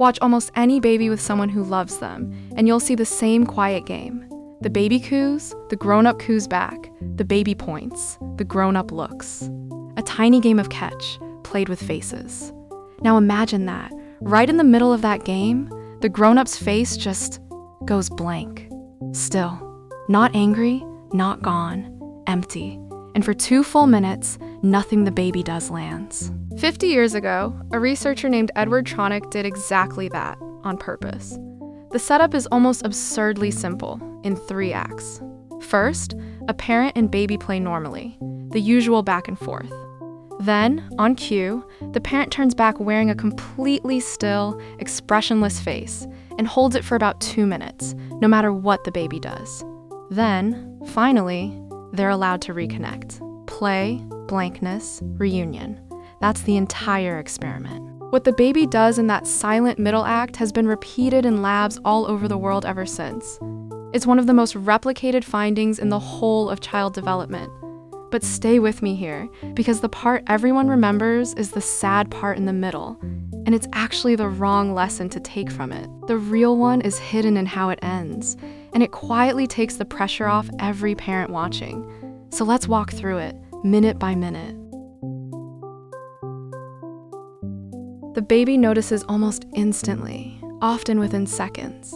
Watch almost any baby with someone who loves them, and you'll see the same quiet game. The baby coos, the grown-up coos back, the baby points, the grown-up looks. A tiny game of catch, played with faces. Now imagine that, right in the middle of that game, the grown-up's face just goes blank. Still, not angry, not gone, empty. And for 2 full minutes, nothing the baby does lands. 50 years ago, a researcher named Edward Tronick did exactly that, on purpose. The setup is almost absurdly simple, in 3 acts. First, a parent and baby play normally, the usual back and forth. Then, on cue, the parent turns back wearing a completely still, expressionless face and holds it for about 2 minutes, no matter what the baby does. Then, finally, they're allowed to reconnect. Play, blankness, reunion. That's the entire experiment. What the baby does in that silent middle act has been repeated in labs all over the world ever since. It's one of the most replicated findings in the whole of child development. But stay with me here, because the part everyone remembers is the sad part in the middle, and it's actually the wrong lesson to take from it. The real one is hidden in how it ends, and it quietly takes the pressure off every parent watching. So let's walk through it, minute by minute. The baby notices almost instantly, often within seconds.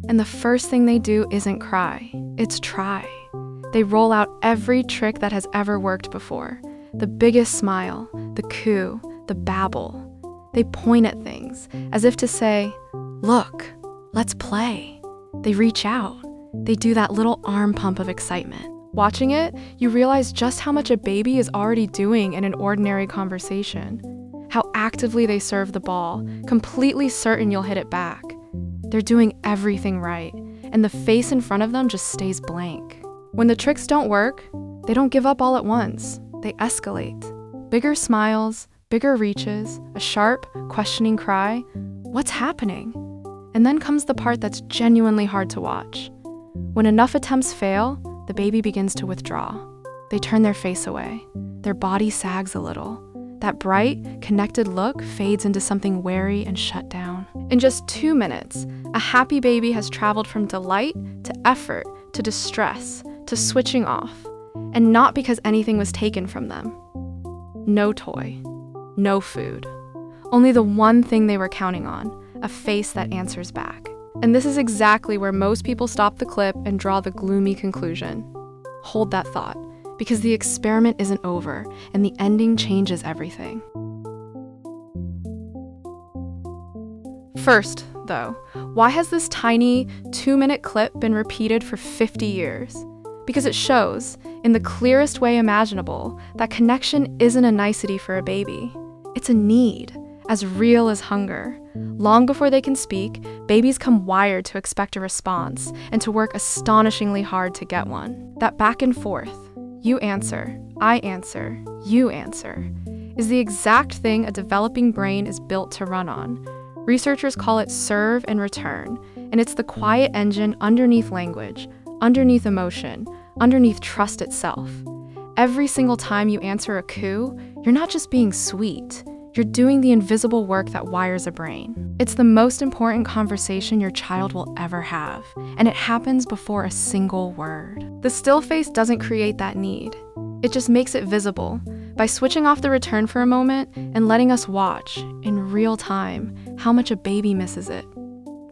And the first thing they do isn't cry, it's try. They roll out every trick that has ever worked before. The biggest smile, the coo, the babble. They point at things, as if to say, "Look, let's play." They reach out. They do that little arm pump of excitement. Watching it, you realize just how much a baby is already doing in an ordinary conversation. How actively they serve the ball, completely certain you'll hit it back. They're doing everything right, and the face in front of them just stays blank. When the tricks don't work, they don't give up all at once. They escalate. Bigger smiles, bigger reaches, a sharp, questioning cry. What's happening? And then comes the part that's genuinely hard to watch. When enough attempts fail, the baby begins to withdraw. They turn their face away. Their body sags a little. That bright, connected look fades into something wary and shut down. In just 2 minutes, a happy baby has traveled from delight to effort to distress to switching off, and not because anything was taken from them. No toy, no food, only the one thing they were counting on, a face that answers back. And this is exactly where most people stop the clip and draw the gloomy conclusion. Hold that thought, because the experiment isn't over, and the ending changes everything. First, though, why has this tiny 2-minute clip been repeated for 50 years? Because it shows, in the clearest way imaginable, that connection isn't a nicety for a baby. It's a need, as real as hunger. Long before they can speak, babies come wired to expect a response and to work astonishingly hard to get one. That back and forth, you answer, I answer, you answer, is the exact thing a developing brain is built to run on. Researchers call it serve and return, and it's the quiet engine underneath language, underneath emotion, underneath trust itself. Every single time you answer a coo, you're not just being sweet, you're doing the invisible work that wires a brain. It's the most important conversation your child will ever have, and it happens before a single word. The still face doesn't create that need. It just makes it visible by switching off the return for a moment and letting us watch, in real time, how much a baby misses it.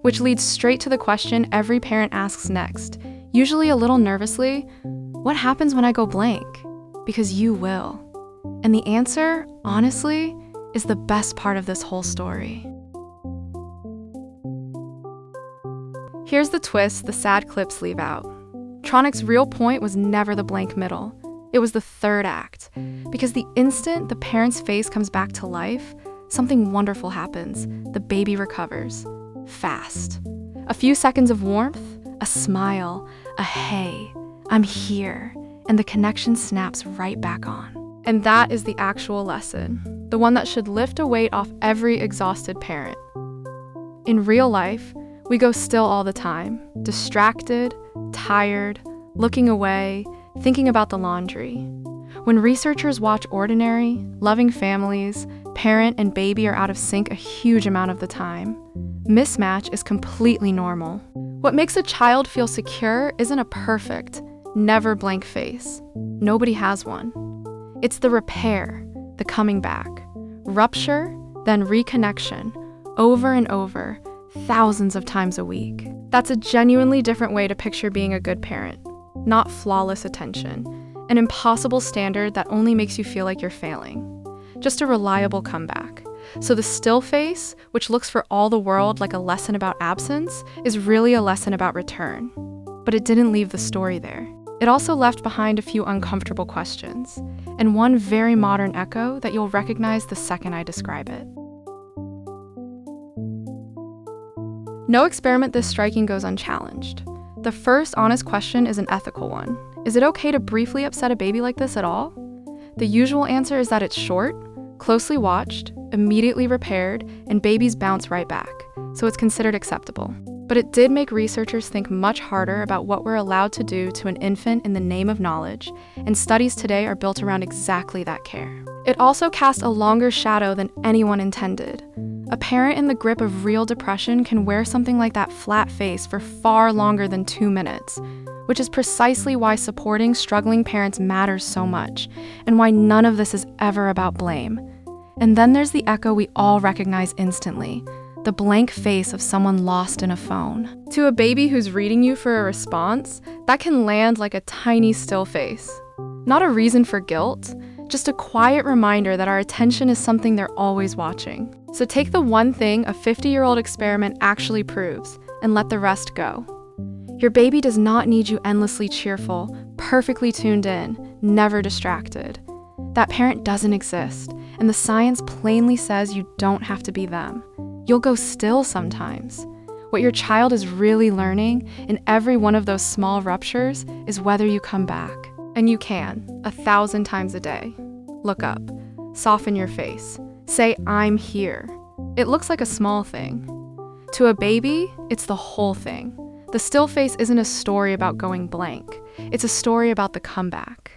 Which leads straight to the question every parent asks next, usually a little nervously, what happens when I go blank? Because you will. And the answer, honestly, is the best part of this whole story. Here's the twist the sad clips leave out. Tronick's real point was never the blank middle. It was the third act. Because the instant the parent's face comes back to life, something wonderful happens. The baby recovers. Fast. A few seconds of warmth, a smile, a hey, I'm here, and the connection snaps right back on. And that is the actual lesson, the one that should lift a weight off every exhausted parent. In real life, we go still all the time, distracted, tired, looking away, thinking about the laundry. When researchers watch ordinary, loving families, Parent and baby are out of sync a huge amount of the time. Mismatch is completely normal. What makes a child feel secure isn't a perfect, never blank face. Nobody has one. It's the repair, the coming back. Rupture, then reconnection, over and over, thousands of times a week. That's a genuinely different way to picture being a good parent. Not flawless attention, an impossible standard that only makes you feel like you're failing. Just a reliable comeback. So the still face, which looks for all the world like a lesson about absence, is really a lesson about return. But it didn't leave the story there. It also left behind a few uncomfortable questions, and one very modern echo that you'll recognize the second I describe it. No experiment this striking goes unchallenged. The first honest question is an ethical one. Is it okay to briefly upset a baby like this at all? The usual answer is that it's short, closely watched, immediately repaired, and babies bounce right back, so it's considered acceptable. But it did make researchers think much harder about what we're allowed to do to an infant in the name of knowledge, and studies today are built around exactly that care. It also cast a longer shadow than anyone intended. A parent in the grip of real depression can wear something like that flat face for far longer than 2 minutes, which is precisely why supporting struggling parents matters so much, and why none of this is ever about blame. And then there's the echo we all recognize instantly. The blank face of someone lost in a phone. To a baby who's reading you for a response, that can land like a tiny still face. Not a reason for guilt, just a quiet reminder that our attention is something they're always watching. So take the one thing a 50-year-old experiment actually proves, and let the rest go. Your baby does not need you endlessly cheerful, perfectly tuned in, never distracted. That parent doesn't exist, and the science plainly says you don't have to be them. You'll go still sometimes. What your child is really learning in every one of those small ruptures is whether you come back. And you can, 1,000 times a day. Look up. Soften your face. Say, I'm here. It looks like a small thing. To a baby, it's the whole thing. The still face isn't a story about going blank. It's a story about the comeback.